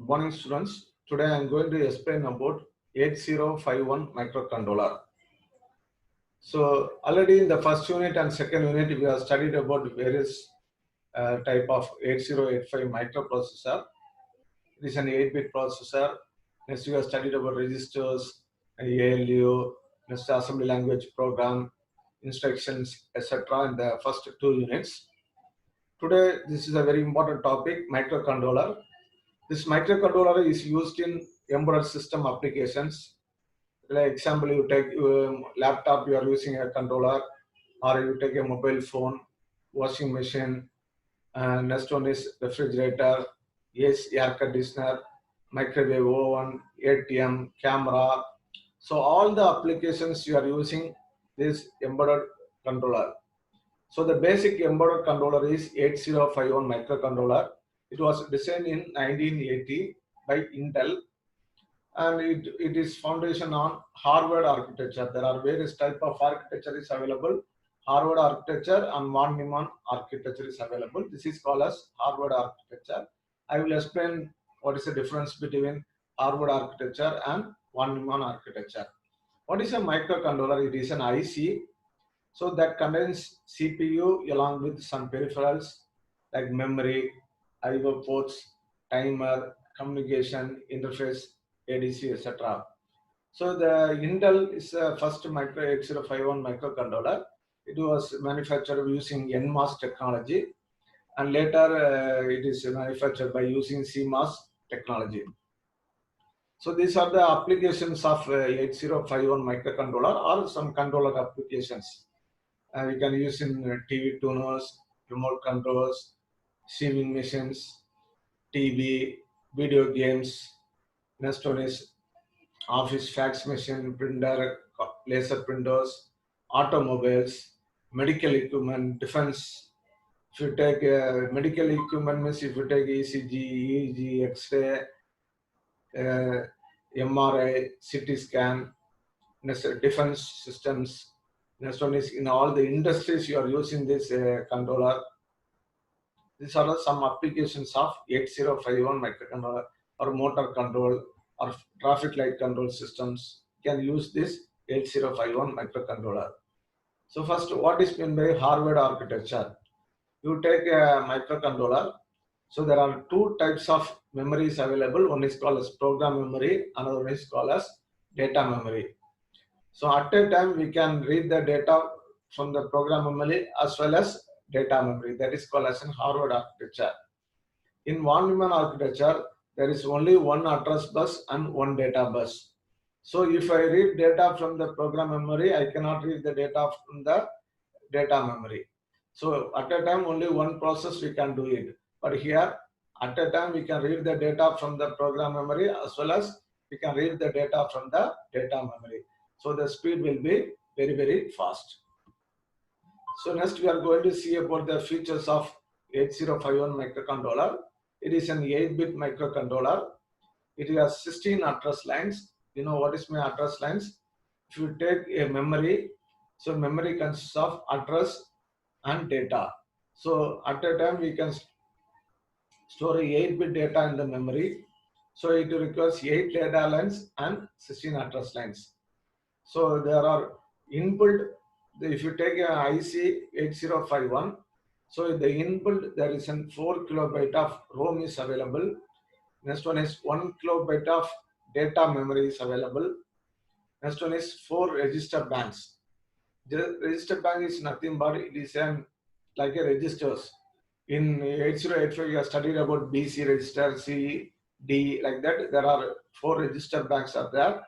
Good morning, students. Today I am going to explain about 8051 microcontroller. So already in the first unit and second unit we have studied about various type of 8085 microprocessor. It is an 8-bit processor. Next we have studied about registers, ALU, next assembly language program, instructions, etc. in the first two units. Today this is a very important topic, microcontroller. This microcontroller is used in embedded system applications. Like example, you take laptop, you are using a controller, or you take a mobile phone, washing machine, and next one is refrigerator, yes, air conditioner, microwave oven, ATM, camera. So all the applications you are using this embedded controller. So the basic embedded controller is 8051 microcontroller. It was designed in 1980 by Intel, and it is foundation on Harvard architecture. There are various type of architecture is available. Harvard architecture and von Neumann architecture is available. This is called as Harvard architecture. I will explain what is the difference between Harvard architecture and von Neumann architecture. What is a microcontroller? It is an IC, so that contains CPU along with some peripherals like memory, I/O ports, timer, communication, interface, ADC, etc. So the Intel is the first micro 8051 microcontroller. It was manufactured using NMOS technology, and later it is manufactured by using CMOS technology. So these are the applications of 8051 microcontroller or some controller applications. We can use in TV tuners, remote controls, sewing machines, TV, video games. Next one is office fax machine, printer, laser printers, automobiles, medical equipment, defense. If you take medical equipment, means if you take ECG, EEG, X-ray, MRI, CT scan, defense systems. Next one is in all the industries you are using this controller. These are some applications of 8051 microcontroller or motor control or traffic light control systems. You can use this 8051 microcontroller. So first, what is meant by Harvard architecture? You take a microcontroller. So there are two types of memories available. One is called as program memory, another one is called as data memory. So at a time we can read the data from the program memory as well as data memory. That is called as in Harvard architecture. In von Neumann architecture, there is only one address bus and one data bus. So if I read data from the program memory, I cannot read the data from the data memory. So at a time only one process we can do it. But here at a time we can read the data from the program memory as well as we can read the data from the data memory. So the speed will be very, very fast. So next we are going to see about the features of 8051 microcontroller. It is an 8-bit microcontroller. It has 16 address lines. You know what is my address lines? If you take a memory, so memory consists of address and data. So at a time we can store 8-bit data in the memory. So it requires 8 data lines and 16 address lines. So there are inbuilt, if you take an IC 8051, so the inbuilt there is a 4 kilobyte of ROM is available. Next one is 1 kilobyte of data memory is available. Next one is 4 register banks. The register bank is nothing but it is like a registers. In 8085 you have studied about BC register, C, D, like that. There are 4 register banks are there.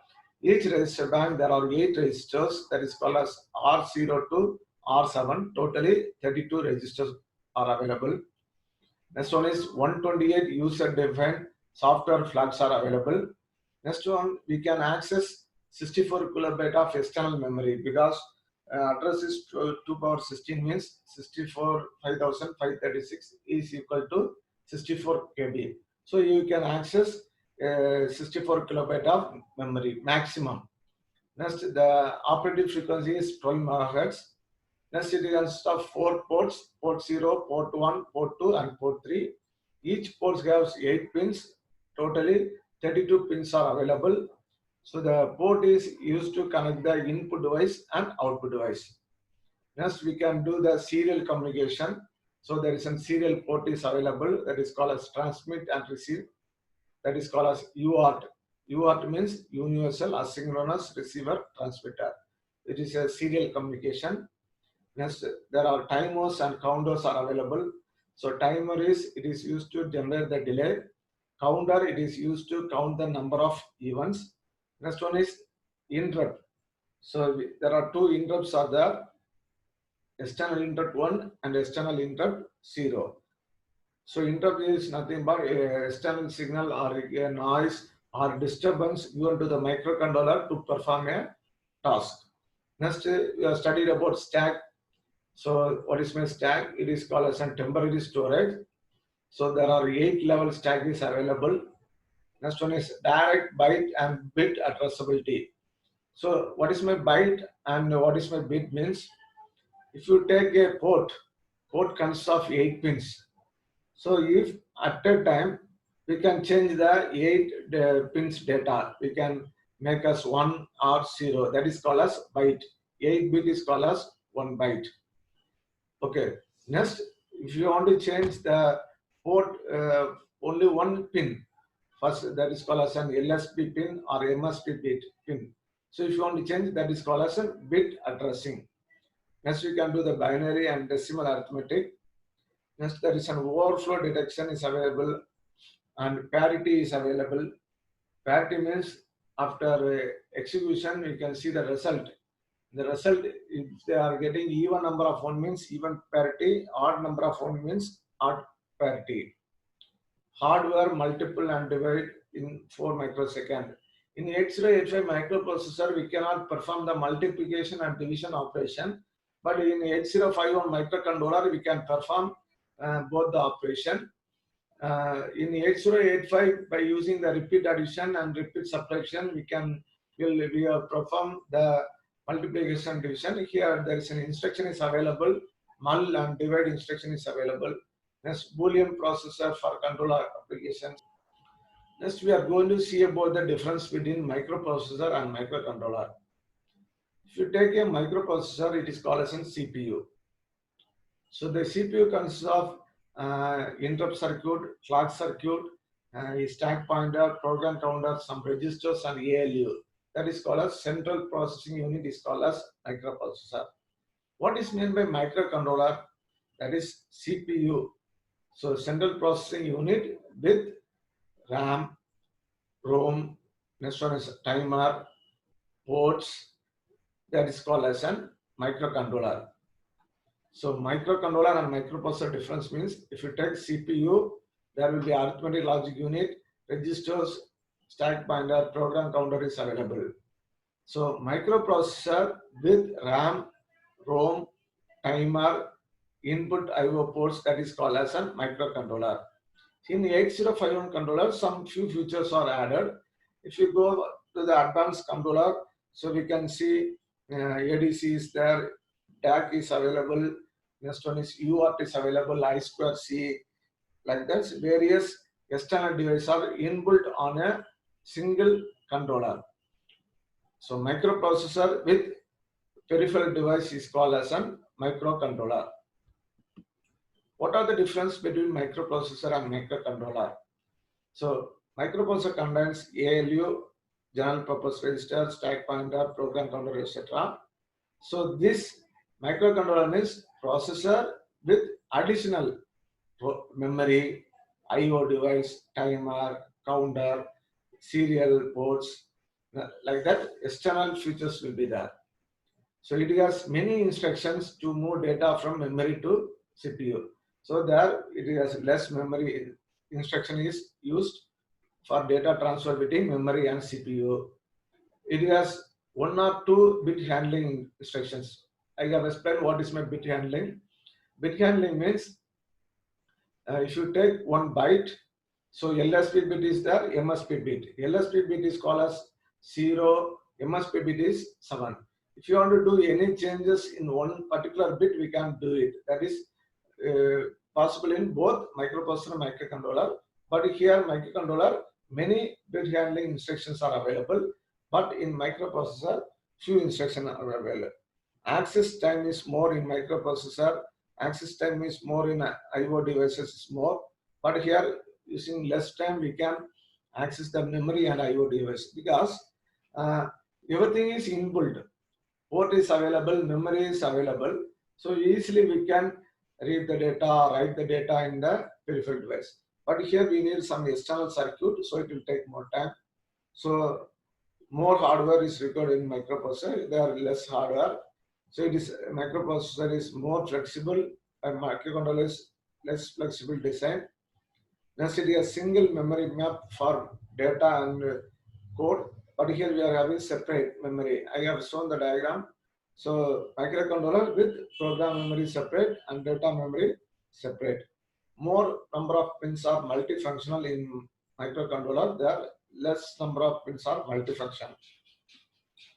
Each register bank, there are 8 registers, that is called as R0 to R7. Totally 32 registers are available. Next one is 128 user-defined software flags are available. Next one, we can access 64 kilobyte of external memory because address is 2 power 16 means 64 5536 is equal to 64 KB. So you can access 64 kilobyte of memory maximum. Next, the operating frequency is 12 megahertz. Next, it consists of 4 ports: port 0, port 1, port 2, and port 3. Each port has 8 pins. totally 32 pins are available. So the port is used to connect the input device and output device. Next, we can do the serial communication. So there is a serial port is available, that is called as transmit and receive. That is called as UART. UART means universal asynchronous receiver transmitter. It is a serial communication. Next, there are timers and counters are available. So timer is, it is used to generate the delay. Counter, it is used to count the number of events. Next one is interrupt. So there are two interrupts are there. External interrupt 1 and external interrupt 0. So interrupt is nothing but a external signal or a noise or disturbance given to the microcontroller to perform a task. Next, we have studied about stack. So what is my stack? It is called as a temporary storage. So there are 8 level stack is available. Next one is direct byte and bit addressability. So what is my byte and what is my bit means? If you take a port consists of 8 pins. So if at a time we can change the 8 pins data, we can make us 1 or 0. That is called as byte. 8 bit is called as 1 byte. Okay. Next, if you want to change the port only one pin, first that is called as an LSB pin or MSB bit pin. So if you want to change, that is called as a bit addressing. Next, we can do the binary and decimal arithmetic. Next, there is an overflow detection is available and parity is available. Parity means after execution, you can see the result. The result, if they are getting even number of 1 means even parity, odd number of 1 means odd parity. Hardware multiple and divide in 4 microsecond. In 8085 microprocessor, we cannot perform the multiplication and division operation, but in 8051 microcontroller, we can perform both the operation. In 8085, by using the repeat addition and repeat subtraction, we have performed the multiplication and division. Here there is an instruction is available, mul and divide instruction is available. Next, Boolean processor for controller applications. Next, we are going to see about the difference between microprocessor and microcontroller. If you take a microprocessor, it is called as a CPU. So the CPU consists of interrupt circuit, clock circuit, stack pointer, program counter, some registers and ALU. That is called as central processing unit is called as microprocessor. What is meant by microcontroller? That is CPU. So central processing unit with RAM, ROM, next one is timer, ports, that is called as an microcontroller. So microcontroller and microprocessor difference means if you take CPU, there will be arithmetic logic unit, registers, stack pointer, program counter is available. So microprocessor with RAM, ROM, timer, input I/O ports, that is called as a microcontroller. In the 8051 controller, some few features are added. If you go to the advanced controller, so we can see ADC is there, DAC is available, next one is UART is available, I2C, like that. Various external devices are inbuilt on a single controller. So microprocessor with peripheral device is called as a microcontroller. What are the difference between microprocessor and microcontroller? So microprocessor contains ALU, general purpose register, stack pointer, program counter, etc. So this microcontroller means processor with additional memory, I/O device, timer, counter, serial ports, like that. External features will be there. So it has many instructions to move data from memory to CPU. So there it has less memory instruction is used for data transfer between memory and CPU. It has 1 or 2 bit handling instructions. I have explained what is my bit handling. Bit handling means if you take 1 byte, so LSB bit is there, MSB bit. LSB bit is called as 0, MSB bit is 7. If you want to do any changes in one particular bit, we can do it. That is possible in both microprocessor and microcontroller. But here microcontroller, Many bit handling instructions are available, but in microprocessor, few instructions are available. Access time is more in microprocessor. Access time is more in IO devices is more. But here, using less time, we can access the memory and IO device because uh, everything is inbuilt. Port is available, memory is available. So easily we can read the data, write the data in the peripheral device. But here we need some external circuit, so it will take more time. So more hardware is required in microprocessor. There are less hardware. So it is microprocessor is more flexible and microcontroller is less flexible design. Next, it is a single memory map for data and code, but here we are having separate memory. I have shown the diagram. So microcontroller with program memory separate and data memory separate. More number of pins are multifunctional in microcontroller. There are less number of pins are multifunction.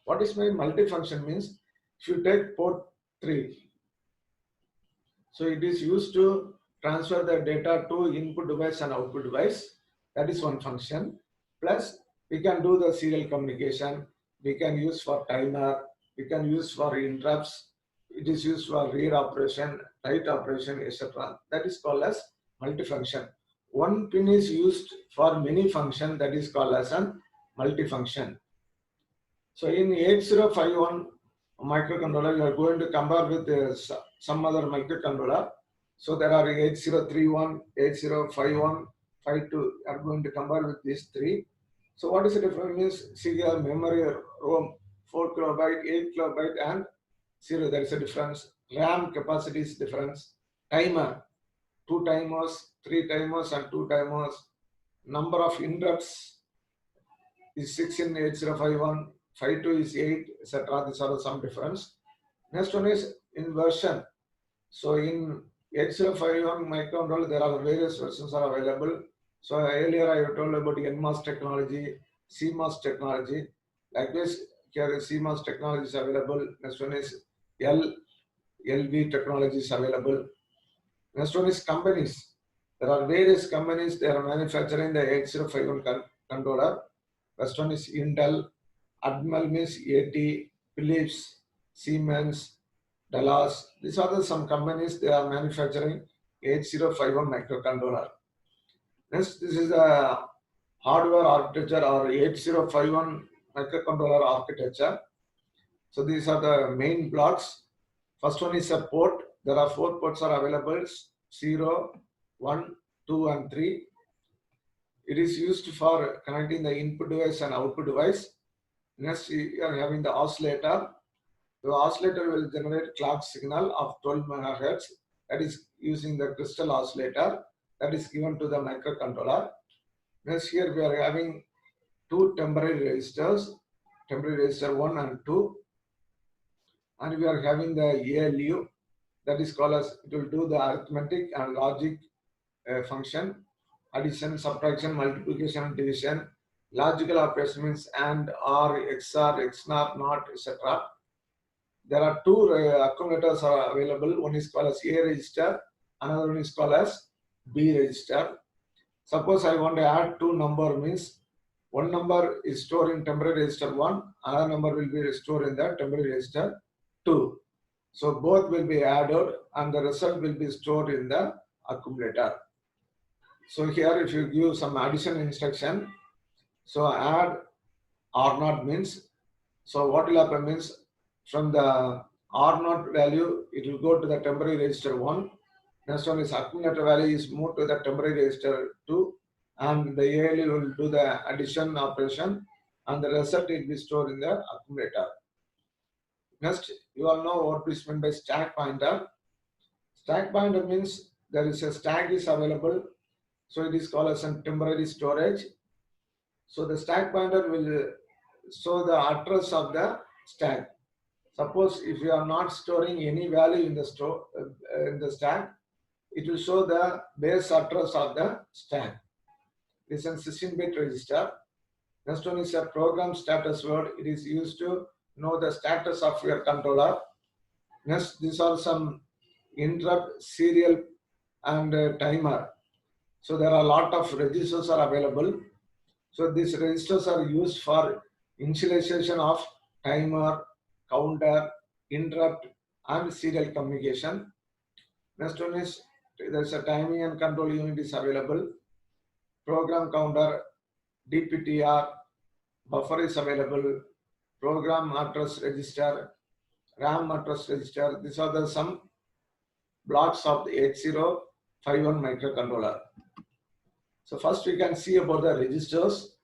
What is my multifunction means? If you take port 3, so it is used to transfer the data to input device and output device. That is one function. Plus, we can do the serial communication. We can use for timer. We can use for interrupts. It is used for read operation, write operation, etc. That is called as multifunction. One pin is used for many function. That is called as an multifunction. So in 8051 microcontroller, you are going to compare with some other microcontroller. So there are 8031, 8051, 52 are going to compare with these three. So what is the difference means? See here memory ROM 4 kilobyte, 8 kilobyte and 0. There is a difference. RAM capacity is difference. Timer, 2 timers, 3 timers and 2 timers. Number of interrupts is 6 in 8051, 52 is 8, etc. These are some difference. Next one is inversion. So in 8051 microcontroller, there are various versions are available. So earlier I told about NMOS technology, CMOS technology. Likewise, here CMOS technology is available. Next one is LV technology is available. Next one is companies. There are various companies, they are manufacturing the 8051 controller. First one is Intel, Admiral means AT, Philips, Siemens, Dallas. These are some companies, they are manufacturing 8051 microcontroller. Next, this is a hardware architecture or 8051 microcontroller architecture. So these are the main blocks. First one is a port. There are 4 ports are available, 0, 1, 2 and 3. It is used for connecting the input device and output device. Next, we are having the oscillator. The oscillator will generate clock signal of 12 MHz. That is using the crystal oscillator that is given to the microcontroller. Next, here we are having 2 temporary resistors, temporary resistor 1 and 2. And we are having the ALU, that is called as, it will do the arithmetic and logic function, addition, subtraction, multiplication, and division. Logical operation means AND, OR, XOR, XNOR, NOT, etc. There are 2 accumulators are available. One is called as A register, another one is called as B register. Suppose I want to add 2 number means one number is stored in temporary register 1, another number will be stored in the temporary register 2. So both will be added and the result will be stored in the accumulator. So here if you give some addition instruction, so add R0 means, so what will happen means from the R0 value, it will go to the temporary register 1. Next one is accumulator value is moved to the temporary register 2 and the ALU will do the addition operation and the result will be stored in the accumulator. Next, you all know what is meant by stack pointer. Stack pointer means there is a stack is available, so it is called as a temporary storage. So the stack pointer will show the address of the stack. Suppose if you are not storing any value in the stack, it will show the base address of the stack. This is a 16-bit register. Next one is a program status word. It is used to know the status of your controller. Next, these are some interrupt, serial, and timer. So there are a lot of registers are available. So these registers are used for initialization of timer, counter, interrupt, and serial communication. Next one is there's a timing and control unit is available. Program counter, DPTR, buffer is available. Program address register, RAM address register. These are the some blocks of the 8051 microcontroller. So first we can see about the registers.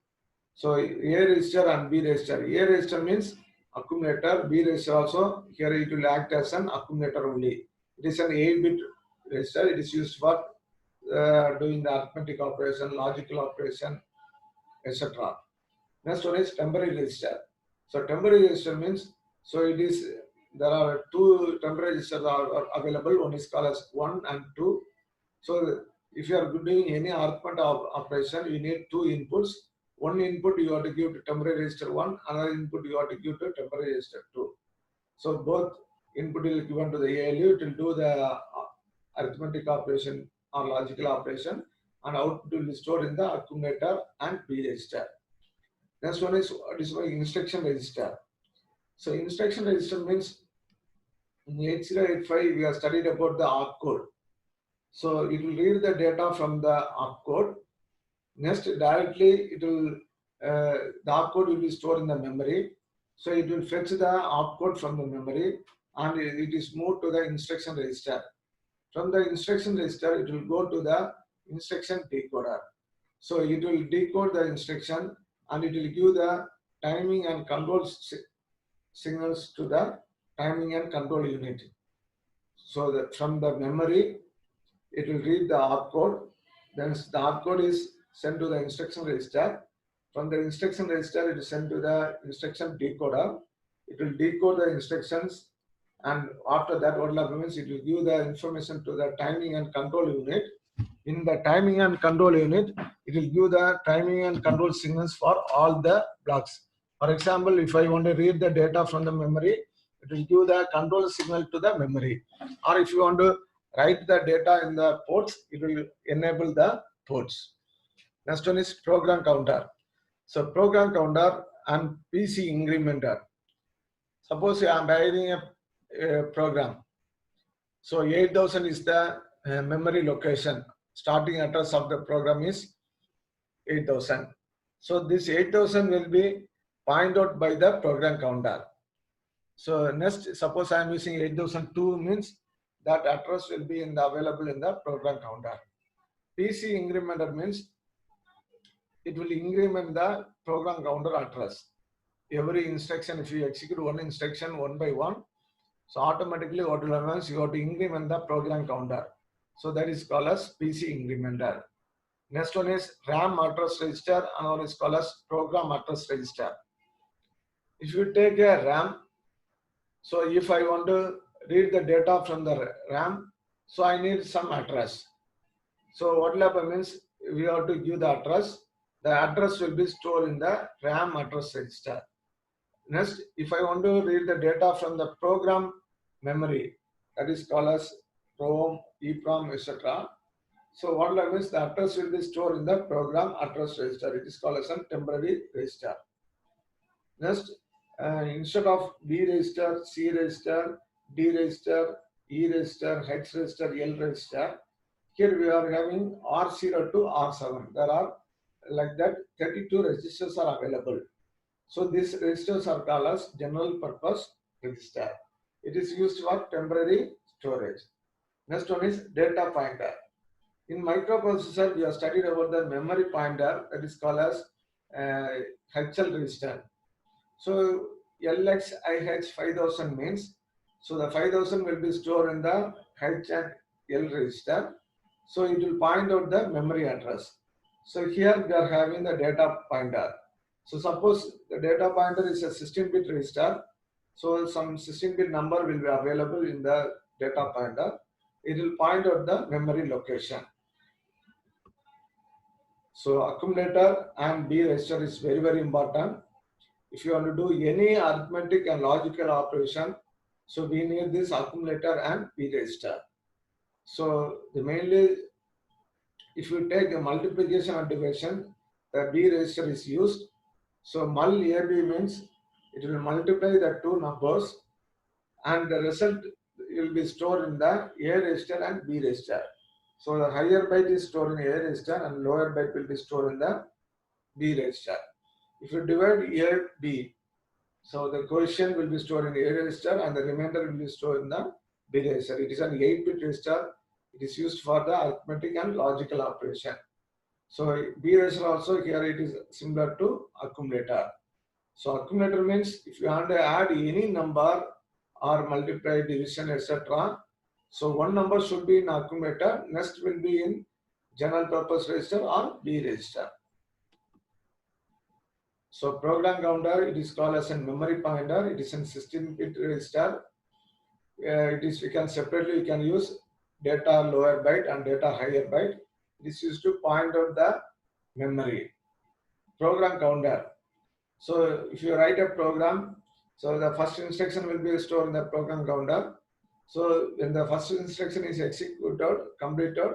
So A register and B register. A register means accumulator. B register also here it will act as an accumulator only. It is an 8-bit register. It is used for doing the arithmetic operation, logical operation, etc. Next one is temporary register. So temporary register means there are two temporary registers are available. One is called as 1 and 2. So if you are doing any arithmetic operation, you need two inputs. One input you have to give to temporary register 1, another input you have to give to temporary register 2. So both input will be given to the ALU, it will do the arithmetic operation or logical operation, and output will be stored in the accumulator and B register. Next one is what is called instruction register. So instruction register means in 8085 we have studied about the opcode. So it will read the data from the opcode. Next, directly it will the opcode will be stored in the memory. So it will fetch the opcode from the memory and it is moved to the instruction register. From the instruction register, it will go to the instruction decoder. So it will decode the instruction and it will give the timing and control signals to the timing and control unit. So that from the memory, it will read the opcode. Then the opcode is sent to the instruction register. From the instruction register, it is sent to the instruction decoder. It will decode the instructions, and after that, what happens? It will give the information to the timing and control unit. In the timing and control unit, it will give the timing and control signals for all the blocks. For example, if I want to read the data from the memory, it will give the control signal to the memory. Or if you want to write the data in the ports, it will enable the ports. Next one is program counter. So program counter and PC incrementer. Suppose I am writing a program. So 8000 is the memory location. Starting address of the program is 8000. So this 8000 will be pointed out by the program counter. So next, suppose I am using 8002 means that address will be available in the program counter. PC incrementer means it will increment the program counter address. Every instruction, if you execute one instruction one by one, so automatically what will happen is you have to increment the program counter. So that is called as PC incrementer. Next one is RAM address register, and one is called as program address register. If you take a RAM, so if I want to read the data from the RAM, so I need some address. So what will happen means we have to give the address. The address will be stored in the RAM address register. Next, if I want to read the data from the program memory, that is called as ROM, EEPROM, etc. So what will happen is the address will be stored in the program address register. It is called as a temporary register. Next, instead of B register, C register, D register, E register, H register, L register, here we are having R0 to R7. There are like that 32 registers are available. So these registers are called as general purpose register. It is used for temporary storage. Next one is data pointer. In microprocessor, we have studied about the memory pointer that is called as HL register. So LXIH 5000 means, so the 5000 will be stored in the H and L register. So it will point out the memory address. So here we are having the data pointer. So suppose the data pointer is a 16-bit register. So some 16-bit number will be available in the data pointer. It will point out the memory location. So accumulator and B register is very, very important. If you want to do any arithmetic and logical operation, so we need this accumulator and B register. So mainly, if you take a multiplication and division, the B register is used. So mul AB means it will multiply the two numbers and the result will be stored in the A register and B register. So the higher byte is stored in A register and lower byte will be stored in the B register. If you divide A, B, so the quotient will be stored in A register and the remainder will be stored in the B register. It is an 8-bit register. It is used for the arithmetic and logical operation. So B register also here it is similar to accumulator. So accumulator means if you want to add any number or multiply, division, etc. So one number should be in accumulator, next will be in general purpose register or B register. So program counter, it is called as a memory pointer. It is in 16-bit register. We can separately, we can use data lower byte and data higher byte. It is used to point out the memory. Program counter. So if you write a program, so the first instruction will be stored in the program counter. So when the first instruction is executed, completed,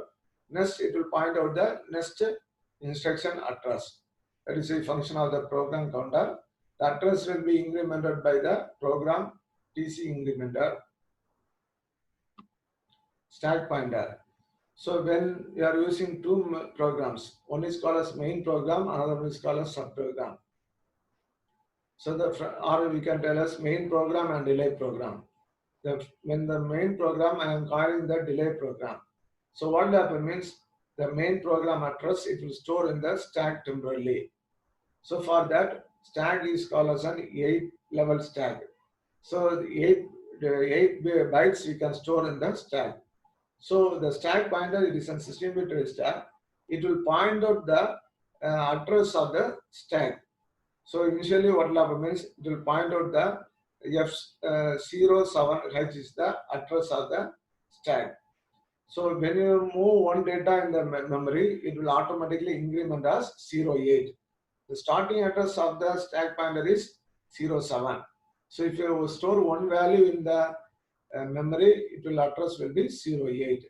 next it will point out the next instruction address. That is a function of the program counter. The address will be incremented by the program TC incrementer. Stack pointer. So when you are using two programs, one is called as main program, another one is called as subprogram. So or we can tell as main program and delay program. When the main program, I am calling the delay program. So what happens means the main program address, it will store in the stack temporarily. So for that, stack is called as an 8-level stack. So the 8 bytes we can store in the stack. So the stack pointer, it is a 16-bit register. It will point out the address of the stack. So initially what will happen means it will point out the F07H is the address of the stack. So when you move one data in the memory, it will automatically increment as 08. The starting address of the stack pointer is 07. So if you store one value in the memory, address will be 08.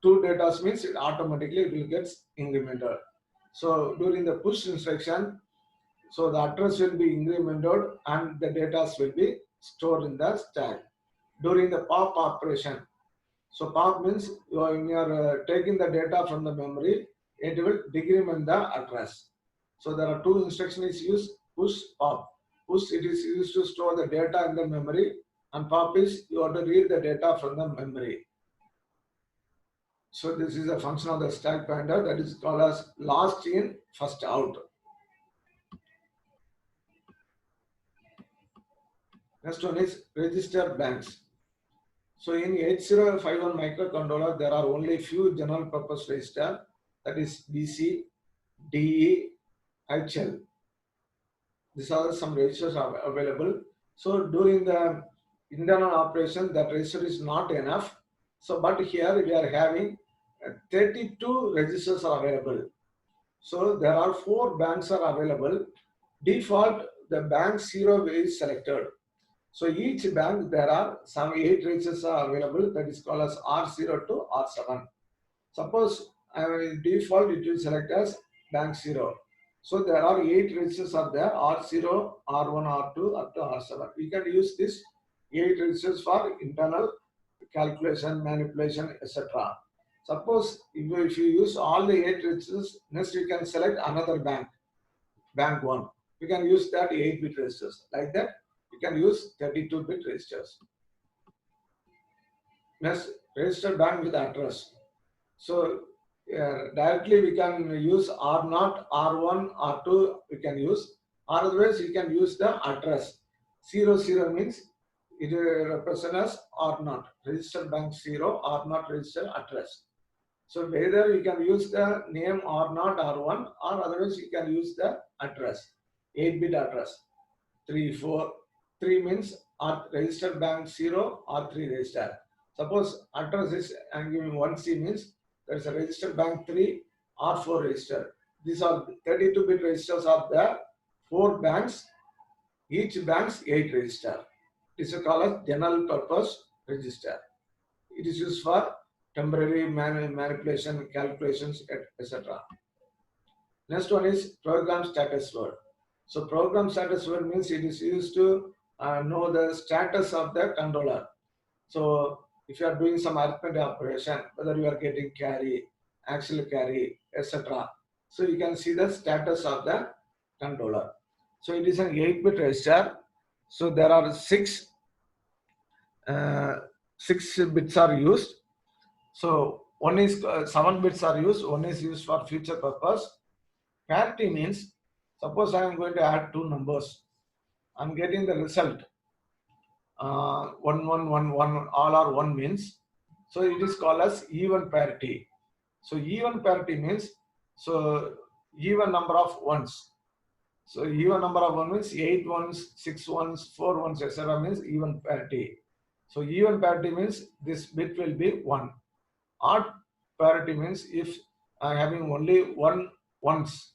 Two data means it automatically will get incremented. So during the push instruction, so the address will be incremented and the data will be stored in the stack. During the pop operation, so pop means when you are taking the data from the memory, it will decrement the address. So there are two instructions used, push, pop. Push, it is used to store the data in the memory, and pop is you have to read the data from the memory. So this is a function of the stack pointer that is called as last in, first out. Next one is register banks. So in 8051 microcontroller, there are only few general purpose register, that is BC, DE, HL. These are some registers are available. So during the internal operation, that register is not enough. So but here we are having 32 registers are available. So there are 4 banks are available. Default, the bank 0 is selected. So each bank there are some 8 registers are available, that is called as R0 to R7. Suppose default it will select as bank 0. So there are 8 registers are there, R0, R1, R2 up to R7. We can use this 8 registers for internal calculation, manipulation, etc. Suppose if you use all the 8 registers, next you can select another bank, bank 1. You can use that 8-bit registers. Like that, you can use 32-bit registers. Next, register bank with address. So directly we can use R0, R1, R2 we can use, or otherwise you can use the address. 00 means it represents as R0, register bank 0, R0 register address. So whether you can use the name R0, R1, or otherwise you can use the address, 8-bit address, 3, 4. 3 means register bank 0 or 3 register. Suppose address is, I'm giving 1C means there is a register bank 3 or 4 register. These are 32-bit registers are there, 4 banks, each bank's 8 register. This is called as general purpose register. It is used for temporary manipulation, calculations, etc. Next one is program status word. So program status word means it is used to know the status of the controller. So if you are doing some arithmetic operation, whether you are getting carry, actual carry, etc. So you can see the status of the controller. So it is an 8-bit register. So there are uh, six bits are used. So one is 7 bits are used. One is used for future purpose. Parity means, suppose I am going to add two numbers. I am getting the result 1111, all are 1 means, so it is called as even parity. So even parity means, so even number of ones. So even number of one means 8 ones, 6 ones, 4 ones, etc. means even parity. So even parity means this bit will be 1. Odd parity means if I am having only 1 ones,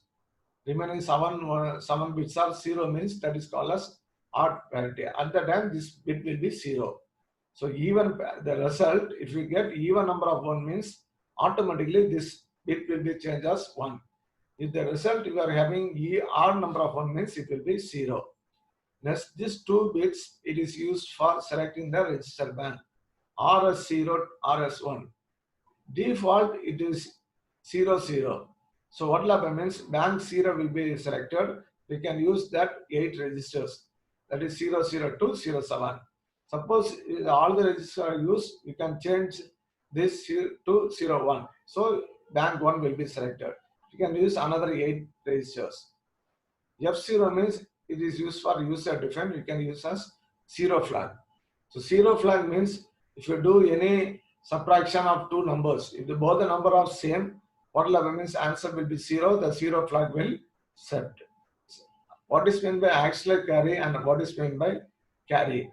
remaining 7 bits are 0 means that is called as odd parity. At the time this bit will be 0. So even the result, if we get even number of 1 means automatically this bit will be changed as 1. If the result you are having odd number of 1 means it will be 0. Next, these 2 bits it is used for selecting the register bank RS0, RS1. Default it is 00. So what will happen means bank 0 will be selected. We can use that 8 registers, that is 00 to 07. Suppose all the registers are used, you can change this to 01. So bank 1 will be selected. You can use another 8 registers. F0 means it is used for user define. You can use as 0 flag. So 0 flag means if you do any subtraction of two numbers, if both the number are same, what will happen means answer will be 0, the 0 flag will set. What is meant by actual carry and what is meant by carry?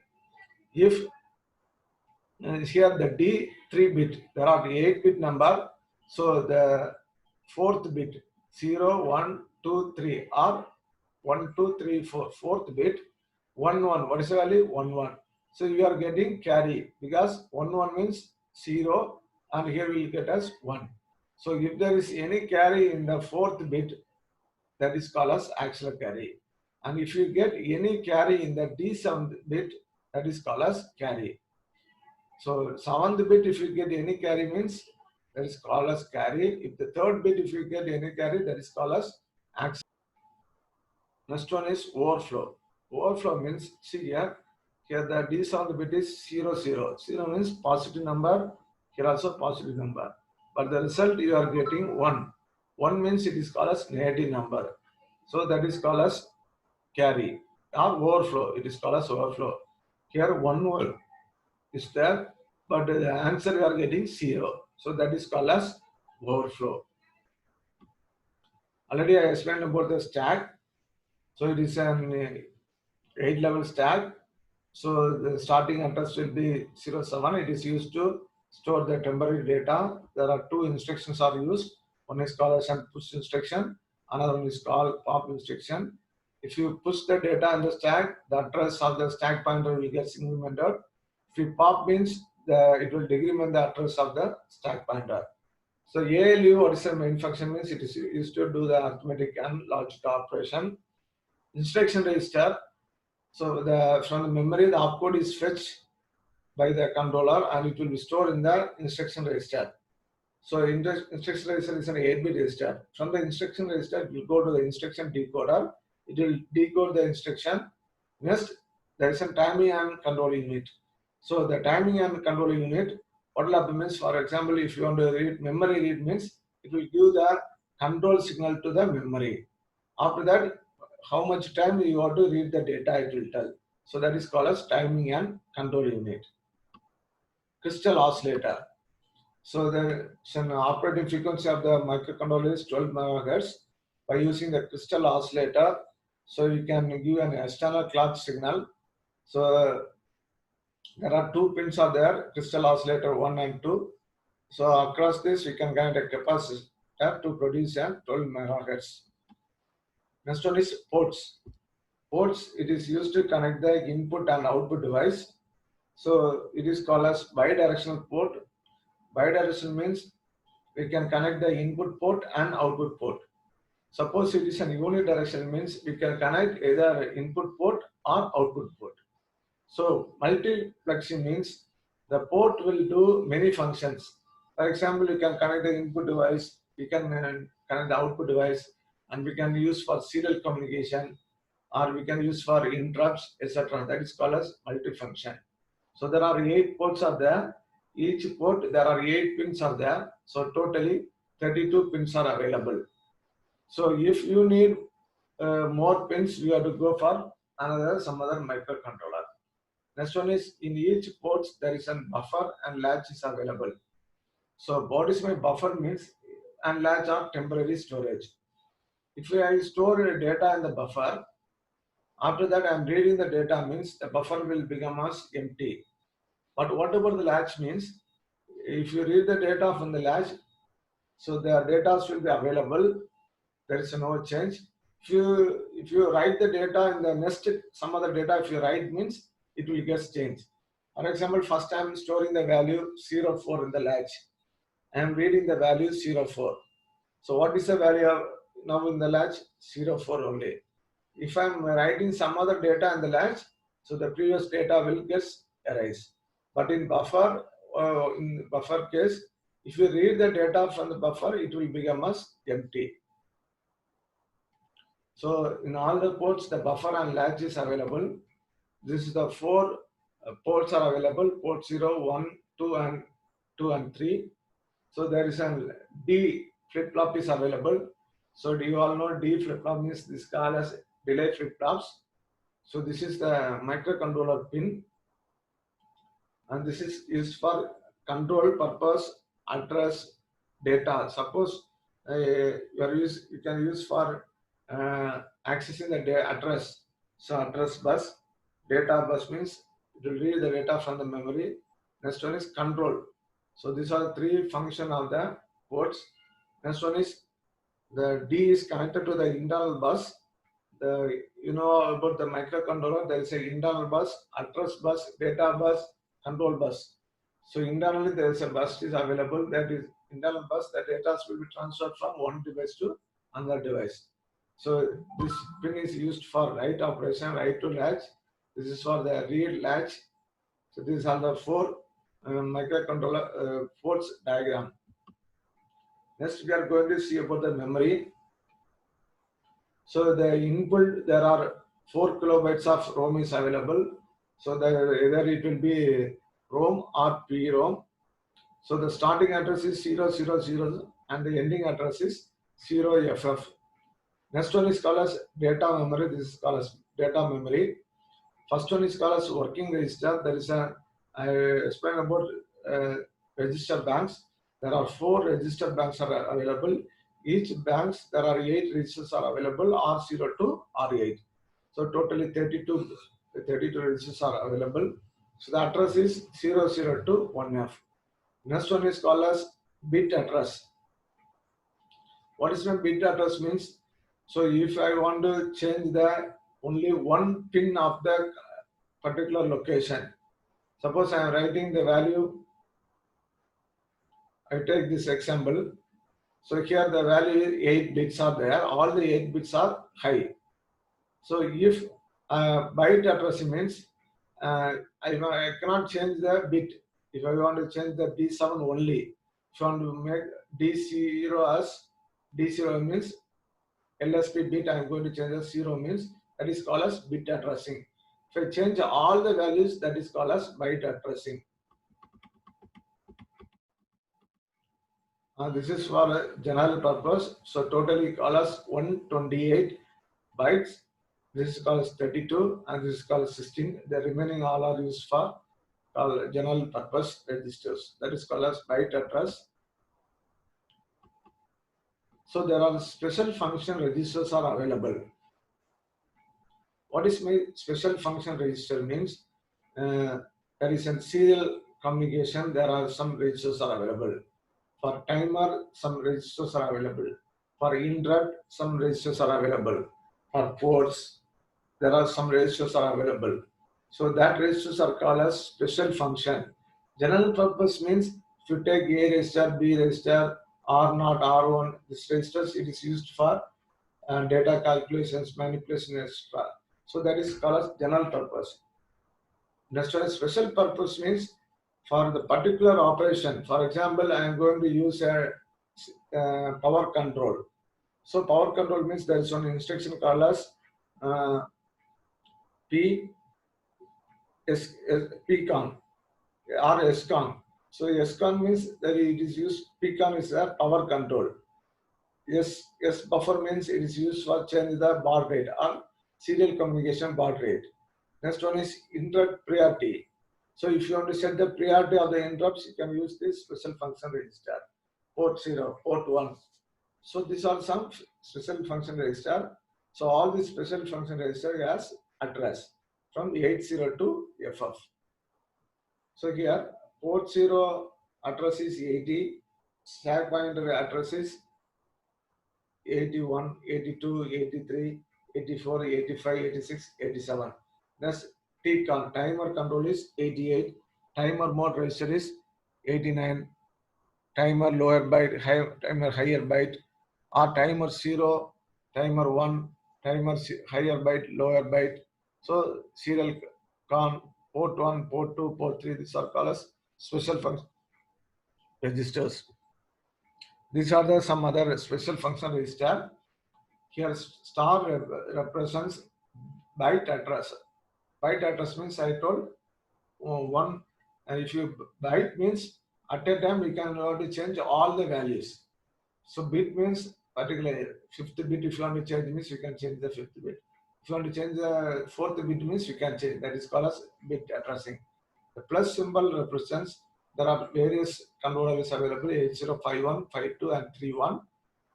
If here the D3 bit, there are 8-bit number, so the 4th bit 0, 1, 2, 3 or 1, 2, 3, 4, 4th bit 1, 1. What is the value? 1, 1. So you are getting carry because 1, 1 means 0 and here we will get as 1. So if there is any carry in the 4th bit, that is called as actual carry. And if you get any carry in the D7th bit, that is called as carry. So 7th bit if you get any carry means that is called as carry. If the 3rd bit if you get any carry, that is called as actual. Next one is overflow. Overflow means, see here the D7th bit is 0, 0. 0 means positive number, here also positive number. But the result you are getting 1. 1 means it is called as negative number. So that is called as carry or overflow. It is called as overflow. Here 1 word is there, but the answer you are getting 0. So that is called as overflow. Already I explained about the stack. So it is an 8-level stack. So the starting address will be 07. It is used to store the temporary data. There are 2 instructions are used. One is called as an push instruction. Another one is called pop instruction. If you push the data in the stack, the address of the stack pointer will get incremented. If you pop means it will decrement the address of the stack pointer. So ALU, what is the main function means it is used to do the arithmetic and logic operation. Instruction register. So from the memory, the opcode is fetched by the controller and it will be stored in the instruction register. So instruction register is an 8-bit register. From the instruction register, it will go to the instruction decoder. It will decode the instruction. Next, there is a timing and control unit. So the timing and control unit, what will happen means, for example, if you want to read memory read means, it will give the control signal to the memory. After that, how much time you want to read the data, it will tell. So that is called as timing and control unit. Crystal oscillator. So the operating frequency of the microcontroller is 12 MHz. By using the crystal oscillator, so you can give an external clock signal. So there are 2 pins are there, crystal oscillator 1 and 2. So across this, we can connect a capacitor to produce a 12 MHz. Next one is ports. Ports, it is used to connect the input and output device. So it is called as bidirectional port. Bidirectional means we can connect the input port and output port. Suppose it is an unidirectional means we can connect either input port or output port. So multiplexing means the port will do many functions. For example, you can connect the input device, we can connect the output device, and we can use for serial communication, or we can use for interrupts, etc. That is called as multifunction. So there are 8 ports are there. Each port there are 8 pins are there. So totally 32 pins are available. So if you need more pins, you have to go for some other microcontroller. Next one is in each port there is a buffer and latch is available. So what is my buffer means and latch are temporary storage. If I store data in the buffer, after that I am reading the data means the buffer will become as empty. But what about the latch means? If you read the data from the latch, so the data will be available. There is no change. If you write the data in the next some other data, if you write means it will get changed. For example, first I am storing the value 04 in the latch. I am reading the value 04. So what is the value of now in the latch? 04 only. If I am writing some other data in the latch, so the previous data will get erased. But in buffer case, if you read the data from the buffer, it will become as empty. So in all the ports, the buffer and latch is available. This is the 4 ports are available, port 0, 1, 2 and 3. So there is a D flip-flop is available. So do you all know D flip-flop means this called as delay flip-flops. So this is the microcontroller pin, and this is used for control purpose, address, data. Suppose you can use for accessing the address. So address bus, data bus means it will read the data from the memory. Next one is control. So these are the 3 functions of the ports. Next one is the D is connected to the internal bus. You know about the microcontroller, there is an internal bus, address bus, data bus, control bus. So internally there is a bus is available. That is internal bus. The data will be transferred from one device to another device. So this pin is used for write operation, write to latch. This is for the read latch. So these are the 4 microcontroller ports diagram. Next we are going to see about the memory. So the input there are 4 kilobytes of ROM is available. So either it will be ROM or PROM. So the starting address is 000 and the ending address is 0FF. Next one is called as data memory. This is called as data memory. First one is called as working register. There is I explained about register banks. There are 4 register banks are available. Each banks there are 8 registers are available, R0 to R8. So totally 32 registers are available. So the address is 00 to 1F. Next one is called as bit address. What is my bit address means? So if I want to change the only one pin of the particular location, suppose I am writing the value, I take this example. So here the value 8 bits are there, all the 8 bits are high. So if byte addressing means I cannot change the bit. If I want to change the D7 only, if I want to make D0 as D0 means LSB bit, I am going to change as 0 means that is called as bit addressing. If I change all the values, that is called as byte addressing. This is for a general purpose. So totally called as 128 bytes. This is called as 32 and this is called 16. The remaining all are used for general purpose registers. That is called as byte address. So there are special function registers are available. What is my special function register means? There is a serial communication. There are some registers are available. For timer, some registers are available. For interrupt, some registers are available. For ports, there are some registers are available. So that registers are called as special function. General purpose means if you take A register, B register, R0, R1, this registers, it is used for and data calculations, manipulation, etc. So that is called as general purpose. Next one is special purpose means for the particular operation. For example, I am going to use a power control. So power control means there is one instruction called as uh, P PCON or SCON. So SCON means that it is used. PCON is a power control. S buffer means it is used for change the baud rate or serial communication baud rate. Next one is interrupt priority. So if you want to set the priority of the interrupts, you can use this special function register. Port 0, port 1. So these are some special function register. So all these special function register has address from 80 to FF. So here port 0 address is 80, stack pointer address is 81, 82, 83, 84, 85, 86, 87. Thus TCON, timer control is 88, timer mode register is 89, timer lower byte, timer higher byte, or timer 0, timer 1, timer higher byte, lower byte. So serial con, port 1, port 2, port 3, these are called as special function registers. These are the some other special function register. Here star represents byte address. Byte address means I told one, and if you byte means at a time we can only change all the values. So bit means particularly fifth bit. If you want to change means you can change the fifth bit. If you want to change the fourth bit means you can change. That is called as bit addressing. The plus symbol represents there are various controllers available 8051, 52 and 31.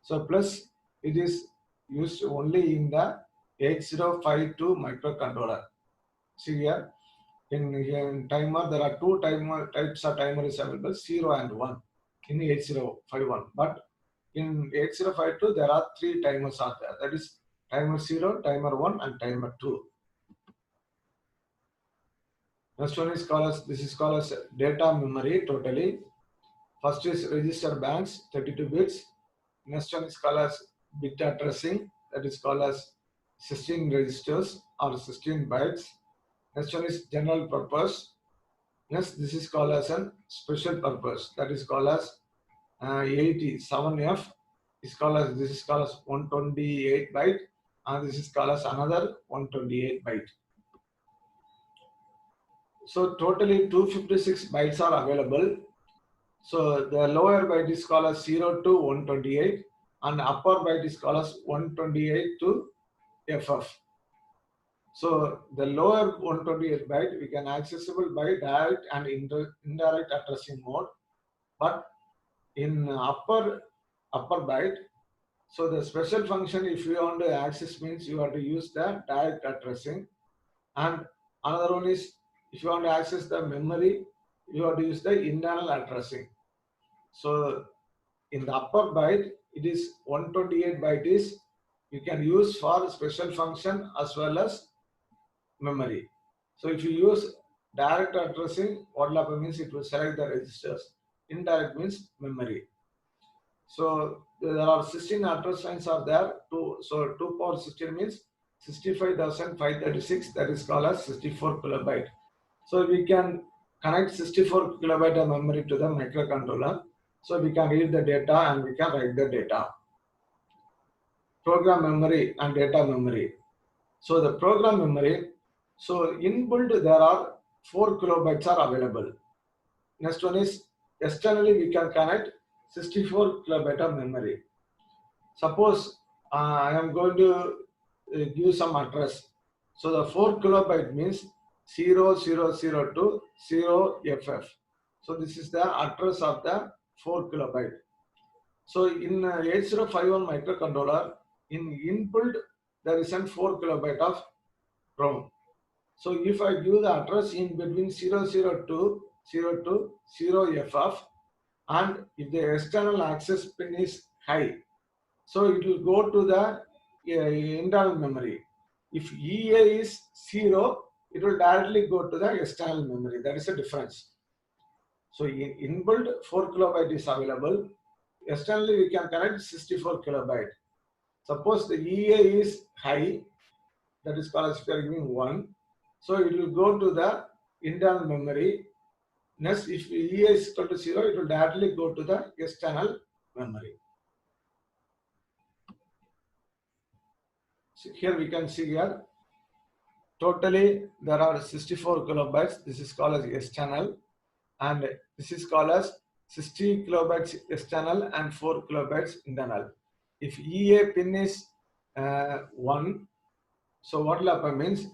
So plus it is used only in the 8052 microcontroller. See here in timer there are two types of timer is available 0 and 1 in 8051. But in 8052 there are three timers are there. That is timer 0, timer 1 and timer 2. Next one is called as, this is called as data memory totally. First is register banks 32 bits. Next one is called as bit addressing, that is called as 16 registers or 16 bytes. Next one is general purpose. Next, this is called as a special purpose, that is called as 87F. Is called as, this is called as 128 byte, and this is called as another 128 byte. So totally 256 bytes are available. So the lower byte is called as 0 to 128 and upper byte is called as 128 to FF. So the lower 128 byte we can accessible by direct and indirect addressing mode, but in upper byte, so the special function if you want to access means you have to use the direct addressing, and another one is if you want to access the memory you have to use the internal addressing. So in the upper byte it is 128 byte is you can use for special function as well as memory. So if you use direct addressing, what will happen means it will select the registers. Indirect means memory. So there are 16 address lines are there. So 2 power 16 means 65,536. That is called as 64 kilobyte. So we can connect 64 kilobyte of memory to the microcontroller. So we can read the data and we can write the data. Program memory and data memory. So the program memory, so inbuilt there are 4 kilobytes are available. Next one is externally we can connect 64 kilobyte of memory. Suppose I am going to give some address. So the 4 kilobyte means 0002 to 0FF. So this is the address of the 4 kilobyte. So in 8051 microcontroller, in inbuilt there is a 4 kilobyte of ROM. So if I give the address in between 002 to 0FF, and if the external access pin is high, so it will go to the internal memory. If EA is 0, it will directly go to the external memory. That is a difference. So inbuilt 4 kilobyte is available. Externally we can connect 64 kilobyte. Suppose the EA is high, that is called as if you are giving 1. So it will go to the internal memory. Next, if EA is equal to 0, it will directly go to the external memory. So here we can see here, totally there are 64 kilobytes. This is called as external, and this is called as 60 kilobytes external and 4 kilobytes internal. If EA pin is 1, so what will happen means,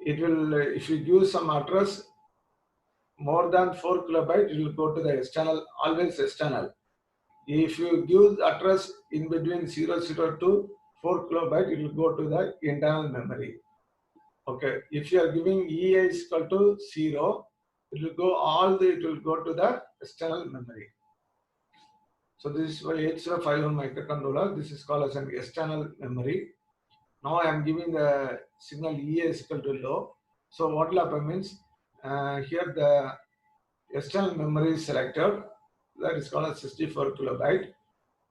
it will, if you give some address more than 4 kilobyte, it will go to the external, always external. If you give the address in between 00 to 4 kilobyte, it will go to the internal memory. Okay, if you are giving EA is equal to 0, it will go to the external memory. So this is for 8051 microcontroller. This is called as an external memory. Now I am giving the signal EA is equal to low. So what will happen means, here the external memory is selected. That is called as 64 kilobyte.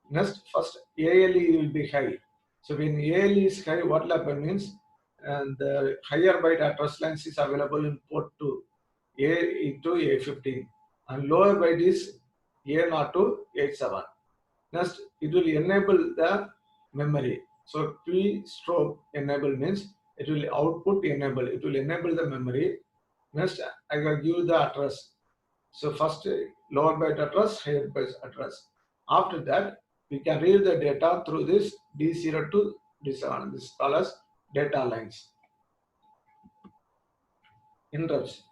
Next, first ALE will be high. So when ALE is high, what will happen means, and the higher byte address lines is available in port 2, A into A15, and lower byte is A0 to A7. Next, it will enable the memory. So P stroke enable means it will output enable. It will enable the memory. Next, I will give the address. So first lower byte address, higher byte address. After that, we can read the data through this D0 to D7. This is called as data lines. Interrupts.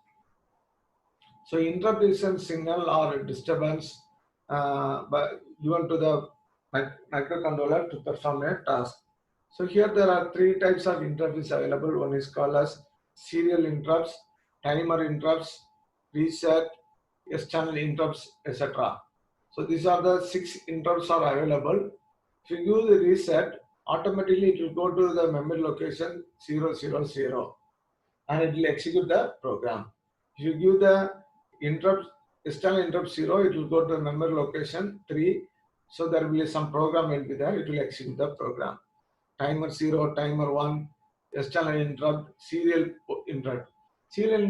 So interrupt is a signal or disturbance given to the microcontroller to perform a task. So here there are 3 types of interrupts available. One is called as serial interrupts, timer interrupts, reset, external interrupts, etc. So these are the 6 interrupts are available. If you give the reset, automatically it will go to the memory location 000 and it will execute the program. If you give the interrupt, external interrupt 0, it will go to the memory location 3. So there will be some program will be there, it will execute the program. Timer 0, timer 1, external interrupt, serial interrupt. Serial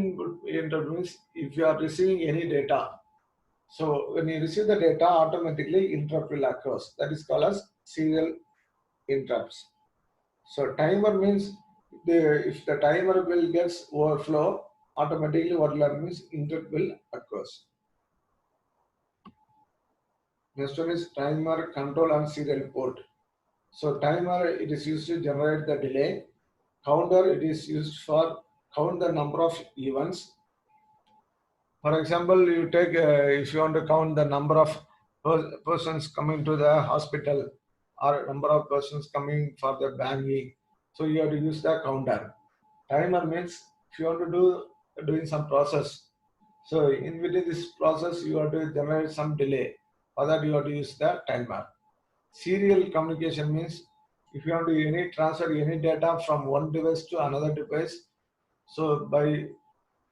interrupt means if you are receiving any data. So when you receive the data, automatically interrupt will occur. That is called as serial interrupts. So timer means if the timer will gets overflow, automatically what will happen is interrupt will occur. Next one is timer control and serial port. So timer, it is used to generate the delay. Counter, it is used for count the number of events. For example, you take if you want to count the number of persons coming to the hospital or number of persons coming for the banking, so you have to use the counter. Timer means if you want to doing some process, so in between this process you have to generate some delay. For that you have to use the timer. Serial communication means if you want to transfer any data from one device to another device, so by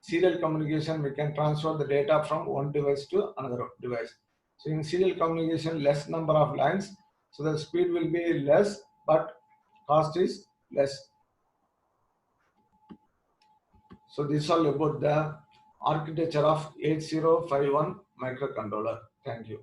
serial communication we can transfer the data from one device to another device. So in serial communication, less number of lines, so the speed will be less but cost is less. So this is all about the architecture of 8051 microcontroller. Thank you.